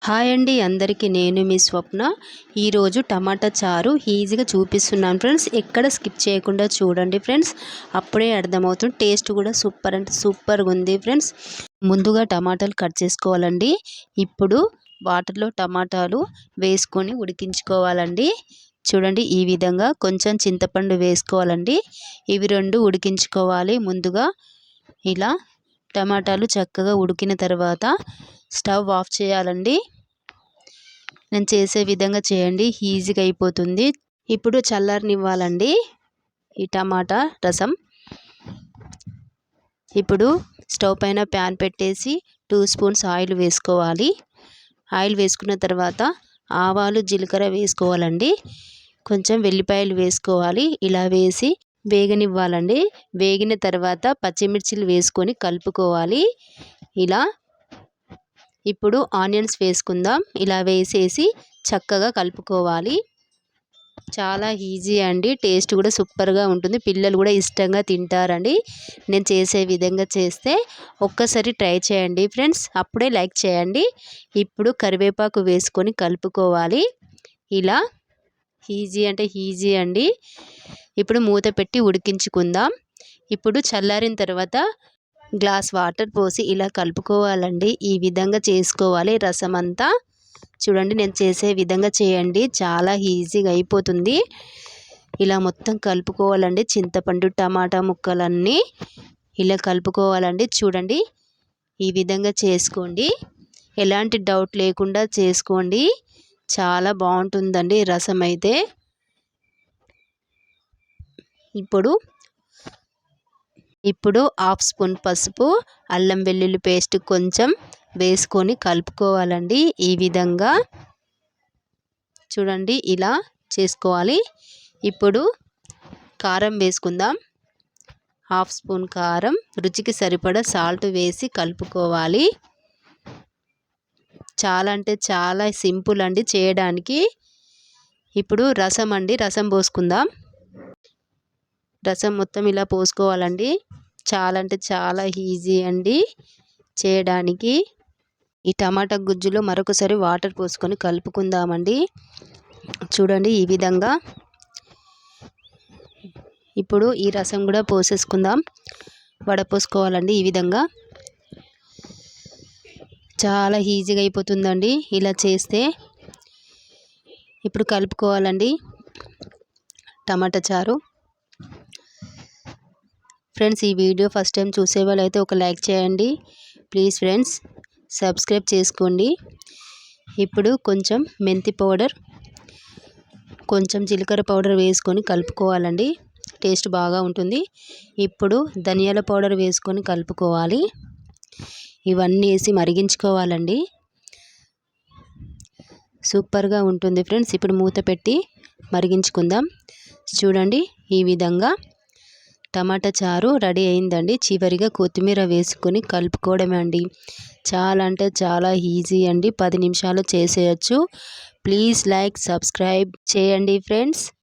Hi అండి అందరికీ నేను మీ స్వప్న ఈరోజు టమాటా చారు ఈజీగా చూపిస్తున్నాను ఫ్రెండ్స్. ఎక్కడ స్కిప్ చేయకుండా చూడండి ఫ్రెండ్స్, అప్పుడే అర్థమవుతుంది. టేస్ట్ కూడా సూపర్ అంటే సూపర్గా ఉంది ఫ్రెండ్స్. ముందుగా టమాటాలు కట్ చేసుకోవాలండి. ఇప్పుడు వాటర్లో టమాటాలు వేసుకొని ఉడికించుకోవాలండి. చూడండి, ఈ విధంగా కొంచెం చింతపండు వేసుకోవాలండి. ఇవి రెండు ఉడికించుకోవాలి. ముందుగా ఇలా టమాటాలు చక్కగా ఉడికిన తర్వాత స్టవ్ ఆఫ్ చేయాలండి. నేను చేసే విధంగా చేయండి, ఈజీగా అయిపోతుంది. ఇప్పుడు చల్లారనివ్వాలండి ఈ టమాటా రసం. ఇప్పుడు స్టవ్ పైన ప్యాన్ పెట్టేసి 2 స్పూన్స్ ఆయిల్ వేసుకోవాలి. ఆయిల్ వేసుకున్న తర్వాత ఆవాలు జీలకర్ర వేసుకోవాలండి. కొంచెం వెల్లిపాయలు వేసుకోవాలి. ఇలా వేసి వేగనివ్వాలండి. వేగిన తర్వాత పచ్చిమిర్చిలు వేసుకొని కలుపుకోవాలి. ఇలా ఇప్పుడు ఆనియన్స్ వేసుకుందాం. ఇలా వేసేసి చక్కగా కలుపుకోవాలి. చాలా ఈజీ అండి, టేస్ట్ కూడా సూపర్గా ఉంటుంది. పిల్లలు కూడా ఇష్టంగా తింటారండి. నేను చేసే విధంగా చేస్తే ఒక్కసారి ట్రై చేయండి ఫ్రెండ్స్, అప్పుడే లైక్ చేయండి. ఇప్పుడు కరివేపాకు వేసుకొని కలుపుకోవాలి. ఇలా ఈజీ అంటే ఈజీ అండి. ఇప్పుడు మూత పెట్టి ఉడికించుకుందాం. ఇప్పుడు చల్లారిన తర్వాత గ్లాస్ వాటర్ పోసి ఇలా కలుపుకోవాలండి. ఈ విధంగా చేసుకోవాలి రసం అంతా. చూడండి, నేను చేసే విధంగా చేయండి, చాలా ఈజీగా అయిపోతుంది. ఇలా మొత్తం కలుపుకోవాలండి. చింతపండు టమాటా ముక్కలన్నీ ఇలా కలుపుకోవాలండి. చూడండి, ఈ విధంగా చేసుకోండి. ఎలాంటి డౌట్ లేకుండా చేసుకోండి, చాలా బాగుంటుందండి రసం అయితే. ఇప్పుడు 1/2 స్పూన్ పసుపు, అల్లం వెల్లుల్లి పేస్ట్ కొంచెం వేసుకొని కలుపుకోవాలండి. ఈ విధంగా చూడండి, ఇలా చేసుకోవాలి. ఇప్పుడు కారం వేసుకుందాం. 1/2 స్పూన్ కారం, రుచికి సరిపడా సాల్ట్ వేసి కలుపుకోవాలి. చాలా అంటే చాలా సింపుల్ అండి చేయడానికి. ఇప్పుడు రసం అండి, రసం పోసుకుందాం. రసం మొత్తం ఇలా పోసుకోవాలండి. చాలా అంటే చాలా ఈజీ అండి చేయడానికి. ఈ టమాటా గుజ్జులో మరొకసారి వాటర్ పోసుకొని కలుపుకుందామండి. చూడండి, ఈ విధంగా. ఇప్పుడు ఈ రసం కూడా పోసేసుకుందాం. వడపోసుకోవాలండి ఈ విధంగా. చాలా ఈజీగా అయిపోతుందండి ఇలా చేస్తే. ఇప్పుడు కలుపుకోవాలండి టమాటా చారు. ఫ్రెండ్స్, ఈ వీడియో ఫస్ట్ టైం చూసే వాళ్ళైతే ఒక లైక్ చేయండి ప్లీజ్ ఫ్రెండ్స్, సబ్స్క్రైబ్ చేసుకోండి. ఇప్పుడు కొంచెం మెంతి పౌడర్, కొంచెం జీలకర్ర పౌడర్ వేసుకొని కలుపుకోవాలండి. టేస్ట్ బాగా ఉంటుంది. ఇప్పుడు ధనియాల పౌడర్ వేసుకొని కలుపుకోవాలి. ఇవన్నీ వేసి మరిగించుకోవాలండి. సూపర్గా ఉంటుంది ఫ్రెండ్స్. ఇప్పుడు మూత పెట్టి మరిగించుకుందాం. చూడండి, ఈ విధంగా టమాటా చారు రెడీ అయిందండి. చివరిగా కొత్తిమీర వేసుకొని కలుపుకోవడమే అండి. చాలా అంటే చాలా ఈజీ అండి, 10 నిమిషాలు చేసేయచ్చు. ప్లీజ్ లైక్, సబ్స్క్రైబ్ చేయండి ఫ్రెండ్స్.